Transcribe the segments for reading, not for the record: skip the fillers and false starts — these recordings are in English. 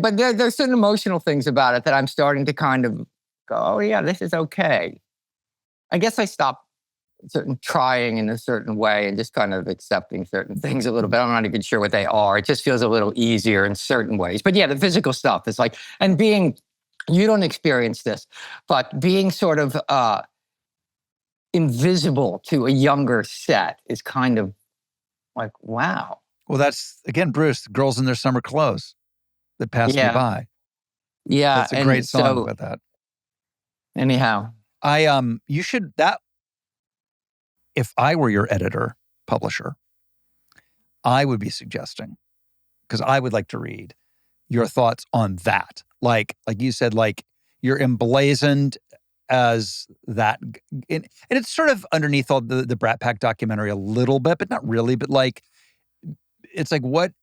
but there's certain emotional things about it that I'm starting to kind of go, oh yeah, this is okay. I guess I stopped trying in a certain way and just kind of accepting certain things a little bit. I'm not even sure what they are. It just feels a little easier in certain ways. But yeah, the physical stuff is like, and being, you don't experience this, but being sort of invisible to a younger set is kind of like, wow. Well, that's, again, Bruce, the girls in their summer clothes that passed me by. Yeah. That's a great song about that. Anyhow. You should, that, if I were your editor, publisher, I would be suggesting, because I would like to read your thoughts on that. Like you said, like you're emblazoned as that, and it's sort of underneath all the Brat Pack documentary a little bit, but not really, but like, it's like, what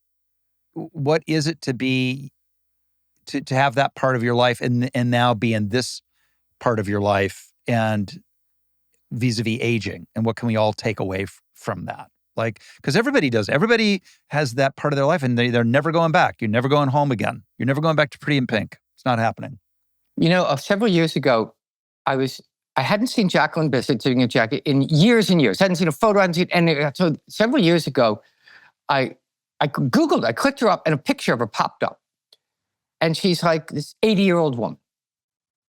is it to be, to have that part of your life and now be in this part of your life and vis-a-vis aging, and what can we all take away from that? Like, because everybody has that part of their life and they're never going back. You're never going home again. You're never going back to Pretty in Pink. It's not happening. Several years ago, I hadn't seen Jacqueline Bisset sitting in Jackie in years and years. Hadn't seen a photo, and so several years ago, I Googled, I clicked her up and a picture of her popped up. And she's like this 80-year-old woman.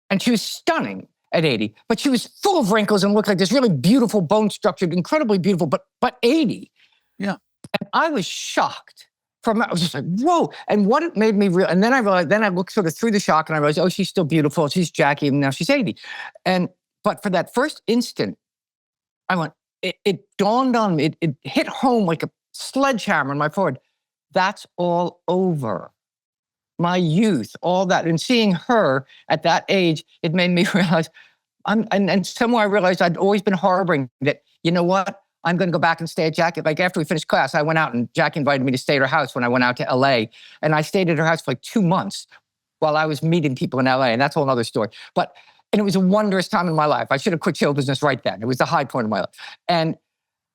And she was stunning at 80, but she was full of wrinkles and looked like this really beautiful, bone-structured, incredibly beautiful, but 80. Yeah. And I was shocked. I was just like, whoa. And what it made me realize, and then I realized, then I looked sort of through the shock and I realized, oh, she's still beautiful. She's Jackie, and now she's 80. But for that first instant, I went, it dawned on me, it hit home like a sledgehammer in my forehead. That's all over. My youth, all that. And seeing her at that age, it made me realize, and somewhere I realized I'd always been harboring that, you know what? I'm going to go back and stay at Jackie. Like after we finished class, I went out and Jackie invited me to stay at her house when I went out to LA. And I stayed at her house for like 2 months while I was meeting people in LA. And that's a whole other story. And it was a wondrous time in my life. I should have quit show business right then. It was the high point of my life. And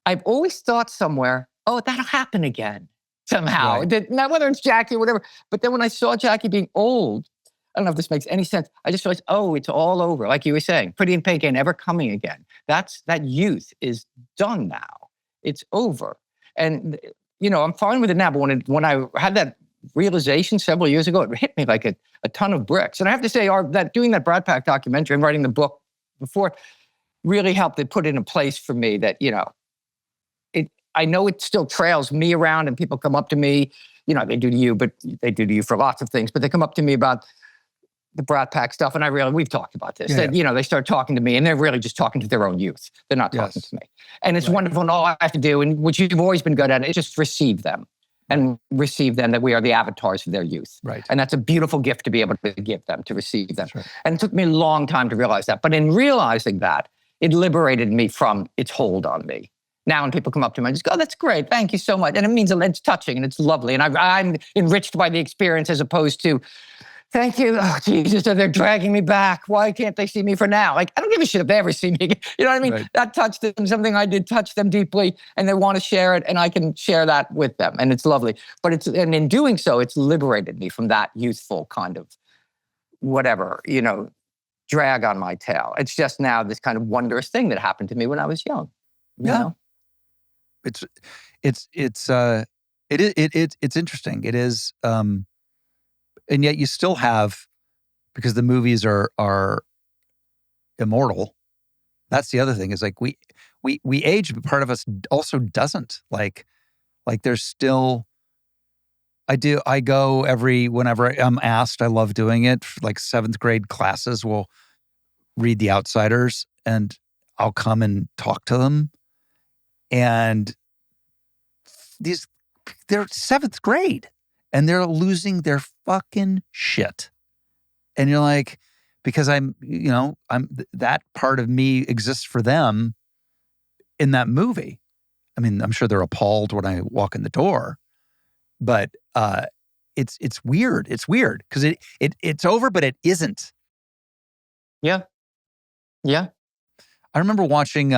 I've always thought somewhere, oh, that'll happen again somehow. Right. Not whether it's Jackie or whatever. But then when I saw Jackie being old, I don't know if this makes any sense. I just realized, oh, it's all over. Like you were saying, Pretty in Pink ain't ever coming again. That youth is done now. It's over. And, I'm fine with it now. But when I had that realization several years ago, it hit me like a ton of bricks. And I have to say, doing that Brat Pack documentary and writing the book before really helped it put in a place for me that, I know it still trails me around and people come up to me, they do to you, but they do to you for lots of things, but they come up to me about the Brat Pack stuff. And I realize we've talked about this, they start talking to me and they're really just talking to their own youth. They're not talking to me. And it's wonderful. And all I have to do, and which you've always been good at, is just receive them and receive them, that we are the avatars of their youth. Right. And that's a beautiful gift to be able to give them, to receive them. Right. And it took me a long time to realize that. But in realizing that, it liberated me from its hold on me. Now when people come up to me, I just go, oh, that's great. Thank you so much. And it means it's touching and it's lovely. And I'm enriched by the experience as opposed to, thank you. Oh, Jesus, they're dragging me back. Why can't they see me for now? Like, I don't give a shit if they ever see me again. You know what I mean? Right. That touched them. Something I did touch them deeply and they want to share it and I can share that with them. And it's lovely. But and in doing so, it's liberated me from that youthful kind of whatever, drag on my tail. It's just now this kind of wondrous thing that happened to me when I was young. You know? It's interesting. It is, and yet you still have, because the movies are immortal. That's the other thing, is like we age, but part of us also doesn't. Like there's still, I go whenever I'm asked, I love doing it. Like 7th grade classes will read The Outsiders and I'll come and talk to them. And they're 7th grade and they're losing their fucking shit. And you're like, because I'm that part of me exists for them in that movie. I mean, I'm sure they're appalled when I walk in the door, but it's weird. It's weird because it's over, but it isn't. Yeah. Yeah. I remember watching,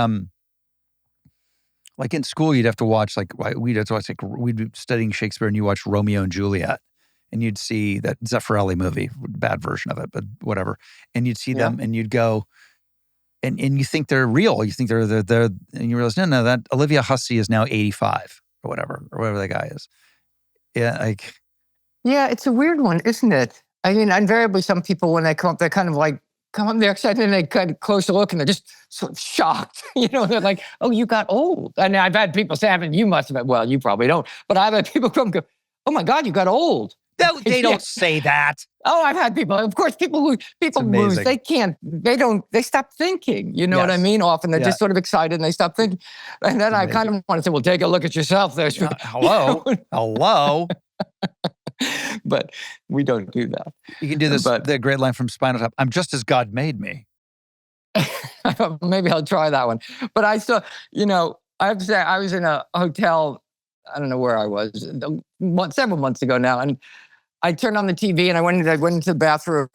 like in school, you'd have to watch, we'd be studying Shakespeare and you watch Romeo and Juliet and you'd see that Zeffirelli movie, bad version of it, but whatever. And you'd see them and you'd go, and you think they're real. You think they're, and you realize, no, that Olivia Hussey is now 85 or whatever that guy is. Yeah, like. Yeah, it's a weird one, isn't it? I mean, invariably, some people, when they come up, they're kind of like, come up, they're excited, and they kind of close a look, and they're just sort of shocked. They're like, oh, you got old. And I've had people say, you must have, well, you probably don't. But I've had people come and go, oh my God, you got old. No, they don't say that. Oh, I've had people, of course, people lose, they stop thinking. You know what I mean? Often they're just sort of excited and they stop thinking. And then I kind of want to say, well, take a look at yourself there. Hello. But we don't do that. You can do this, the great line from Spinal Tap, I'm just as God made me. Maybe I'll try that one. But I still, I have to say, I was in a hotel, I don't know where I was, several months ago now, and I turned on the TV and I went into the bathroom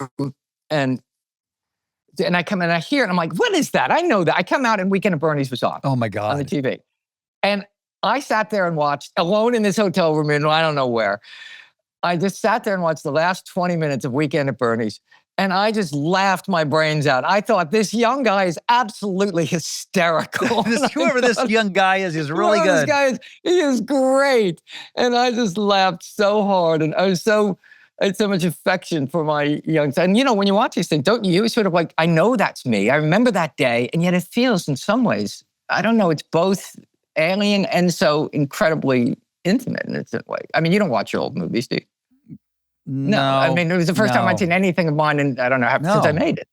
and I come in and I hear it and I'm like, what is that? I know that. I come out and Weekend at Bernie's was on. Oh my God. On the TV. And I sat there and watched, alone in this hotel room in I don't know where. I just sat there and watched the last 20 minutes of Weekend at Bernie's. And I just laughed my brains out. I thought, this young guy is absolutely hysterical. Whoever this young guy is really good. He is great. And I just laughed so hard. And I had so much affection for my young son. And when you watch these things, don't you sort of like, I know that's me. I remember that day. And yet it feels in some ways, I don't know, it's both alien and so incredibly intimate in its way. I mean, you don't watch your old movies, do you? No, I mean, it was the first time I'd seen anything of mine, and I don't know, since I made it.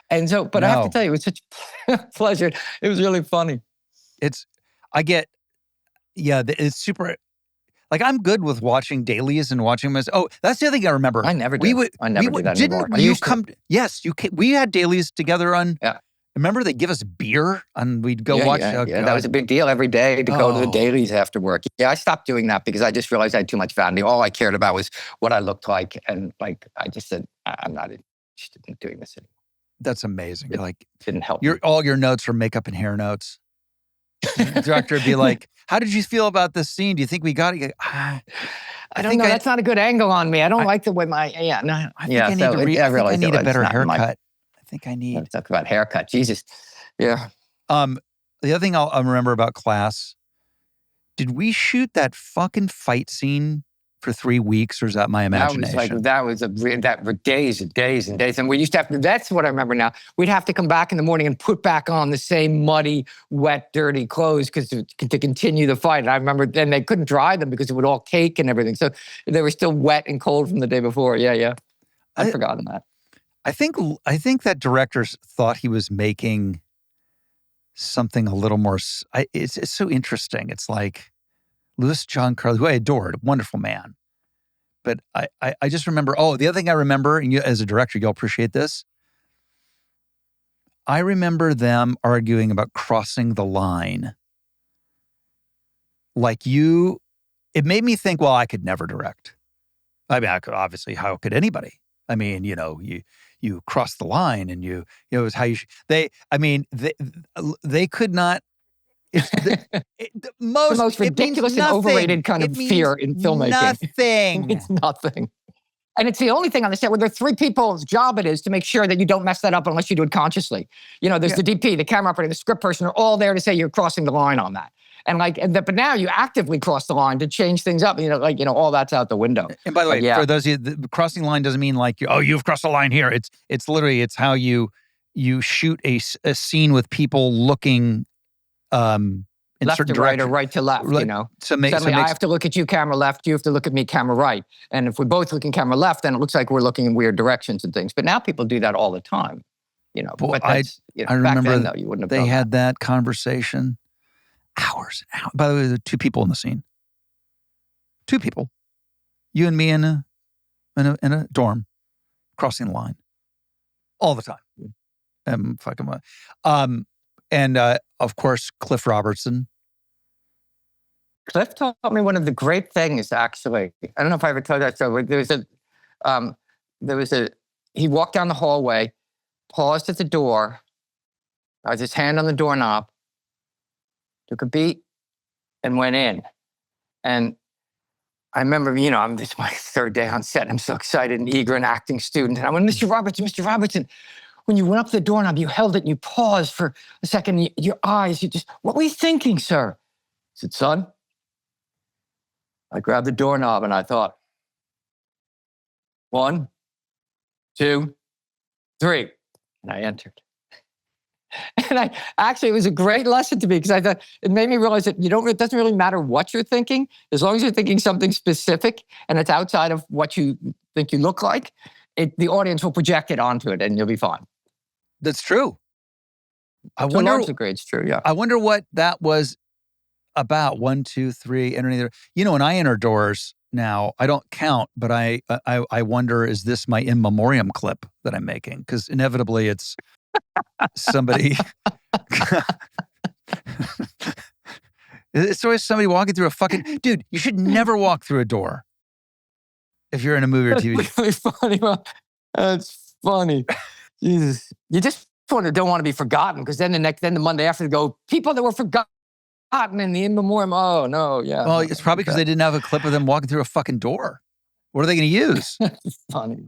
And so, but I have to tell you, it was such a pleasure. It was really funny. It's super, like, I'm good with watching dailies and watching them. Oh, that's the other thing I remember. I never do. I never do that anymore. Yes, we had dailies together on. Yeah. Remember, they give us beer and we'd go watch. Yeah, that was a big deal every day to go to the dailies after work. Yeah, I stopped doing that because I just realized I had too much vanity. All I cared about was what I looked like. And I just said, I'm not interested in doing this anymore. That's amazing. It didn't help. All your notes are makeup and hair notes. The director would be like, how did you feel about this scene? Do you think we got it? I don't know. That's not a good angle on me. I don't like the way I need a better haircut. I need. Talk about haircut. Jesus. Yeah. The other thing I'll remember about class, did we shoot that fucking fight scene for 3 weeks, or is that my imagination? That was days and days and days. And we used to have to, that's what I remember now. We'd have to come back in the morning and put back on the same muddy, wet, dirty clothes to continue the fight. And I remember then they couldn't dry them because it would all cake and everything. So they were still wet and cold from the day before. Yeah. I'd forgotten that. I think that directors thought he was making something a little more. It's so interesting. It's like Louis John Carly, who I adored, wonderful man. But I just remember. Oh, the other thing I remember, and you as a director, you'll appreciate this. I remember them arguing about crossing the line. It made me think. Well, I could never direct. I mean, obviously, how could anybody? I mean, you cross the line, and it was how you. They could not. It's the most ridiculous and overrated kind of fear in filmmaking. Nothing. It's nothing. And it's the only thing on the set where there are 3 people's job it is to make sure that you don't mess that up unless you do it consciously. There's the DP, the camera operator, the script person are all there to say you're crossing the line on that. But now you actively cross the line to change things up. All that's out the window. And by the way, for those of you, the crossing the line doesn't mean like you've crossed the line here. It's literally how you shoot a scene with people looking in left certain to right direction. or right to left. Suddenly I have to look at you camera left. You have to look at me camera right. And if we're both looking camera left, then it looks like we're looking in weird directions and things. But now people do that all the time. But I remember back then, though, you wouldn't have they done had that conversation. Hours. By the way, there are 2 people in the scene. 2 people. You and me in a dorm, crossing the line, all the time. And of course, Cliff Robertson. Cliff taught me one of the great things. Actually, I don't know if I ever told that story. He walked down the hallway, paused at the door, had his hand on the doorknob, took a beat, and went in. And I remember, this is my third day on set. I'm so excited and eager, and acting student. And I went, Mr. Robertson, when you went up to the doorknob, you held it and you paused for a second. Your eyes, what were you thinking, sir? I said, son, I grabbed the doorknob and I thought, 1, 2, 3. And I entered. And it was a great lesson to me, because I thought it made me realize that it doesn't really matter what you're thinking, as long as you're thinking something specific and it's outside of what you think you look like, the audience will project it onto it and you'll be fine. That's true. I To a wonder. large degree, it's true. Yeah. I wonder what that was about. 1, 2, 3. Entering there. When I enter doors now, I don't count, but I wonder, is this my in memoriam clip that I'm making? Because inevitably it's somebody. It's always somebody walking through a fucking dude. You should never walk through a door if you're in a movie or TV. That's really funny. Well, that's funny. Jesus, you just don't want to be forgotten, because then the Monday after, they go, people that were forgotten in the in memoriam. Oh no, yeah. Well, it's probably because they didn't have a clip of them walking through a fucking door. What are they going to use? Funny.